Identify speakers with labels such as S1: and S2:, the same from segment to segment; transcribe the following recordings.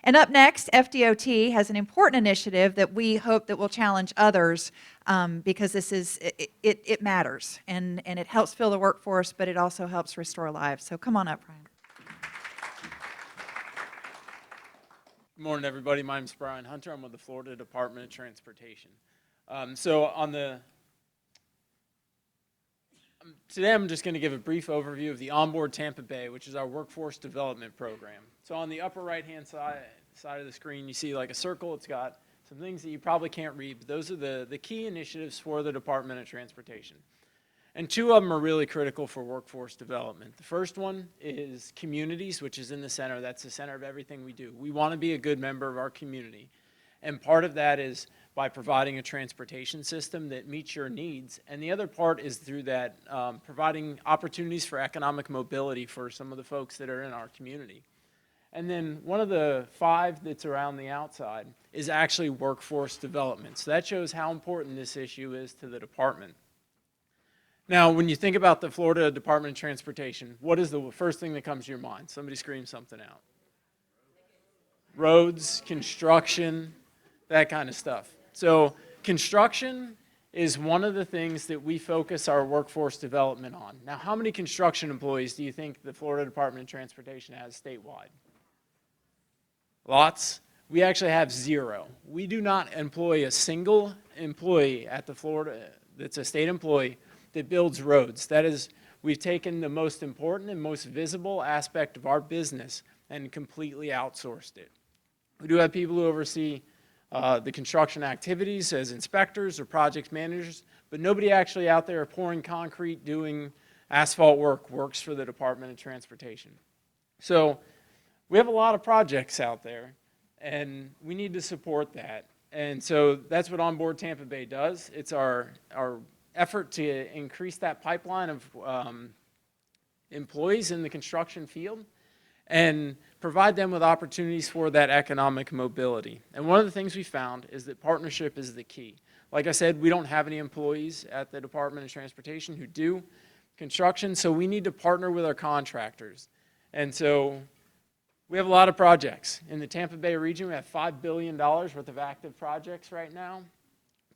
S1: And up next, FDOT has an important initiative that we hope that will challenge others because it matters and it helps fill the workforce, but it also helps restore lives. So come on up, Brian.
S2: Good morning, everybody. My name is Brian Hunter. I'm with the Florida Department of Transportation. Today I'm just going to give a brief overview of the OnBoard Tampa Bay, which is our workforce development program. So on the upper right-hand side of the screen, you see like a circle. It's got some things that you probably can't read, but those are the key initiatives for the Department of Transportation. And two of them are really critical for workforce development. The first one is communities, which is in the center. That's the center of everything we do. We want to be a good member of our community. And part of that is by providing a transportation system that meets your needs. And the other part is through that providing opportunities for economic mobility for some of the folks that are in our community. And then one of the five that's around the outside is actually workforce development. So that shows how important this issue is to the department. Now, when you think about the Florida Department of Transportation, what is the first thing that comes to your mind? Somebody scream something out. Roads, construction, that kind of stuff. So construction is one of the things that we focus our workforce development on. Now, how many construction employees do you think the Florida Department of Transportation has statewide? Lots. We actually have 0. We do not employ a single employee at the Florida that's a state employee that builds roads. That is, we've taken the most important and most visible aspect of our business and completely outsourced it. We do have people who oversee the construction activities as inspectors or project managers, but nobody actually out there pouring concrete, doing asphalt works for the Department of Transportation. So we have a lot of projects out there, and we need to support that. And so that's what OnBoard Tampa Bay does. It's our effort to increase that pipeline of employees in the construction field and provide them with opportunities for that economic mobility. And one of the things we found is that partnership is the key. Like I said, we don't have any employees at the Department of Transportation who do construction, so we need to partner with our contractors. And so we have a lot of projects. In the Tampa Bay region, we have $5 billion worth of active projects right now.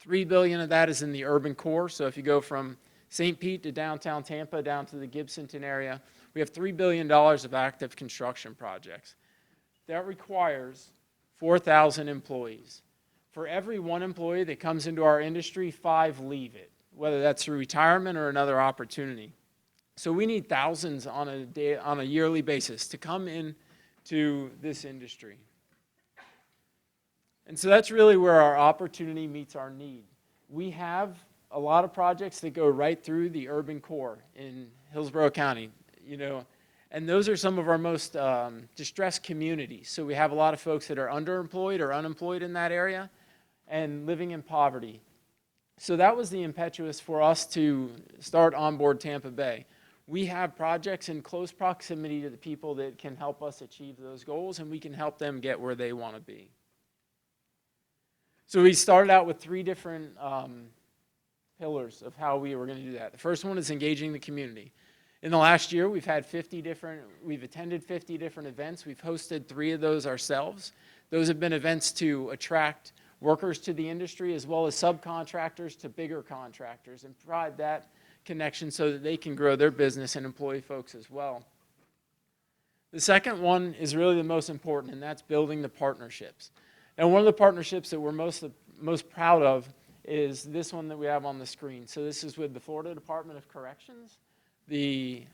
S2: $3 billion of that is in the urban core. So if you go from St. Pete to downtown Tampa down to the Gibsonton area, we have $3 billion of active construction projects. That requires 4,000 employees. For every one employee that comes into our industry, 5 leave it, whether that's through retirement or another opportunity. So we need thousands on a yearly basis to come in to this industry. And so that's really where our opportunity meets our need. We have a lot of projects that go right through the urban core in Hillsborough County, and those are some of our most distressed communities. So we have a lot of folks that are underemployed or unemployed in that area and living in poverty. So that was the impetus for us to start OnBoard Tampa Bay. We have projects in close proximity to the people that can help us achieve those goals, and we can help them get where they want to be. So we started out with 3 different pillars of how we were going to do that. The first one is engaging the community. In the last year, we've attended 50 different events. We've hosted 3 of those ourselves. Those have been events to attract workers to the industry as well as subcontractors to bigger contractors and provide that connection so that they can grow their business and employ folks as well. The second one is really the most important, and that's building the partnerships. And one of the partnerships that we're most proud of is this one that we have on the screen. So this is with the Florida Department of Corrections, the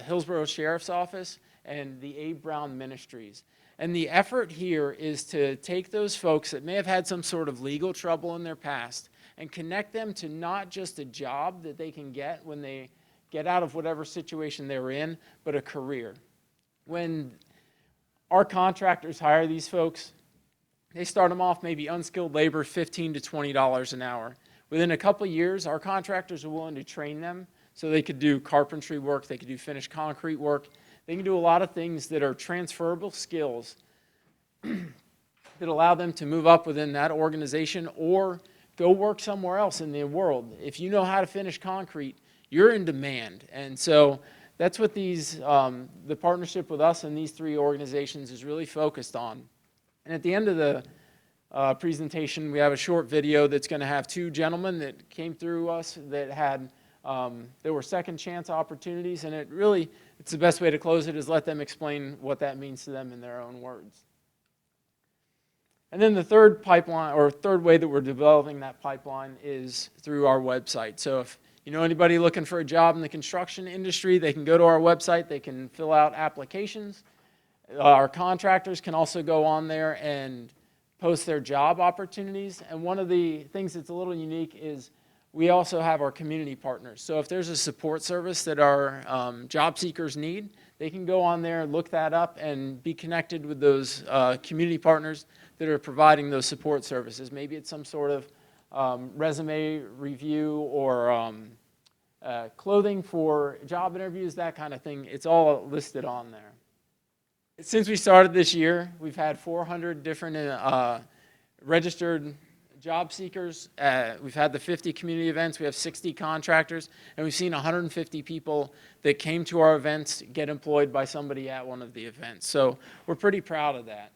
S2: Hillsborough Sheriff's Office, and the A. Brown Ministries. And the effort here is to take those folks that may have had some sort of legal trouble in their past and connect them to not just a job that they can get when they get out of whatever situation they're in, but a career. When our contractors hire these folks, they start them off maybe unskilled labor, $15 to $20 an hour. Within a couple of years, our contractors are willing to train them so they could do carpentry work, they could do finished concrete work. They can do a lot of things that are transferable skills that allow them to move up within that organization or go work somewhere else in the world. If you know how to finish concrete, you're in demand. And so that's what the partnership with us and these 3 organizations is really focused on. And at the end of the presentation, we have a short video that's going to have two gentlemen that came through us that had, there were second chance opportunities, and it's the best way to close it is let them explain what that means to them in their own words. And then the third pipeline, or third way that we're developing that pipeline is through our website. So if you know anybody looking for a job in the construction industry, they can go to our website, they can fill out applications. Our contractors can also go on there and post their job opportunities. And one of the things that's a little unique is we also have our community partners. So if there's a support service that our job seekers need, they can go on there, look that up, and be connected with those community partners that are providing those support services. Maybe it's some sort of resume review or clothing for job interviews, that kind of thing. It's all listed on there. Since we started this year, we've had 400 different registered job seekers. We've had the 50 community events. We have 60 contractors, and we've seen 150 people that came to our events get employed by somebody at one of the events. So we're pretty proud of that.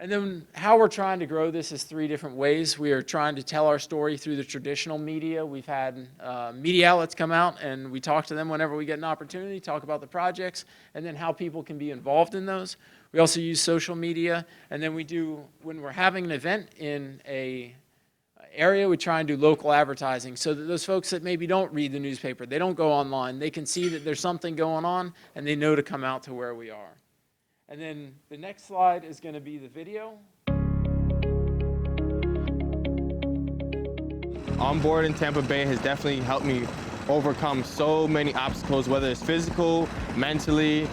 S2: And then how we're trying to grow this is 3 different ways. We are trying to tell our story through the traditional media. We've had media outlets come out, and we talk to them whenever we get an opportunity, talk about the projects, and then how people can be involved in those. We also use social media, and then we do, when we're having an event in a area, we try and do local advertising so that those folks that maybe don't read the newspaper, they don't go online, they can see that there's something going on, and they know to come out to where we are. And then the next slide is going to be the video.
S3: OnBoard in Tampa Bay has definitely helped me overcome so many obstacles, whether it's physical, mentally,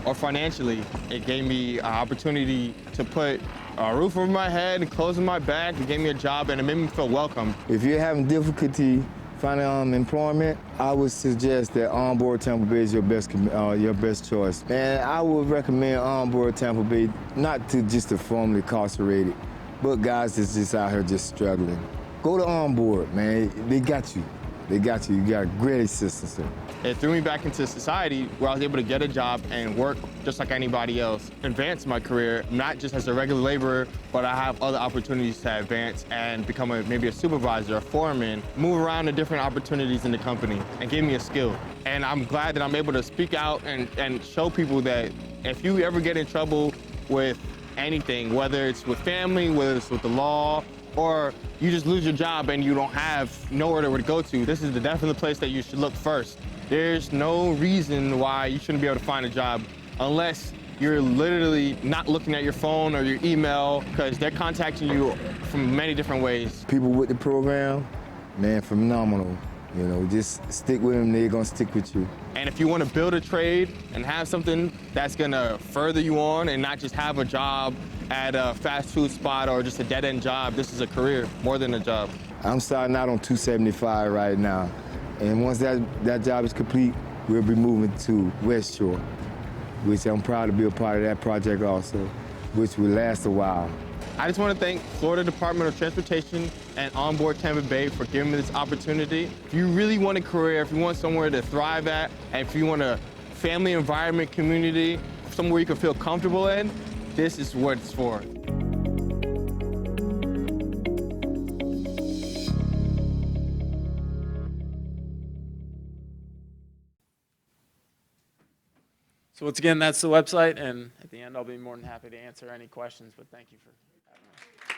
S3: or financially. It gave me an opportunity to put a roof over my head, clothes on my back. It gave me a job, and it made me feel welcome.
S4: If you're having difficulty finding employment, I would suggest that OnBoard Tampa Bay is your best choice. And I would recommend OnBoard Tampa Bay, not to just the formerly incarcerated, but guys that's just out here just struggling. Go to OnBoard, man. They got you. They got you. You got a great assistance there.
S3: It threw me back into society where I was able to get a job and work just like anybody else. Advance my career, not just as a regular laborer, but I have other opportunities to advance and become maybe a supervisor, a foreman, move around to different opportunities in the company and give me a skill. And I'm glad that I'm able to speak out and show people that if you ever get in trouble with anything, whether it's with family, whether it's with the law, or you just lose your job and you don't have nowhere to go to, this is definitely the place that you should look first. There's no reason why you shouldn't be able to find a job unless you're literally not looking at your phone or your email, because they're contacting you from many different ways.
S4: People with the program, man, phenomenal. You know, just stick with them, they're gonna stick with you.
S3: And if you want to build a trade and have something that's gonna further you on and not just have a job at a fast food spot or just a dead-end job, this is a career, more than a job.
S4: I'm starting out on 275 right now. And once that job is complete, we'll be moving to West Shore, which I'm proud to be a part of that project also, which will last a while.
S3: I just want to thank Florida Department of Transportation and OnBoard Tampa Bay for giving me this opportunity. If you really want a career, if you want somewhere to thrive at, and if you want a family environment community, somewhere you can feel comfortable in, this is what it's for.
S2: So once again, that's the website, and at the end, I'll be more than happy to answer any questions, but thank you for having me.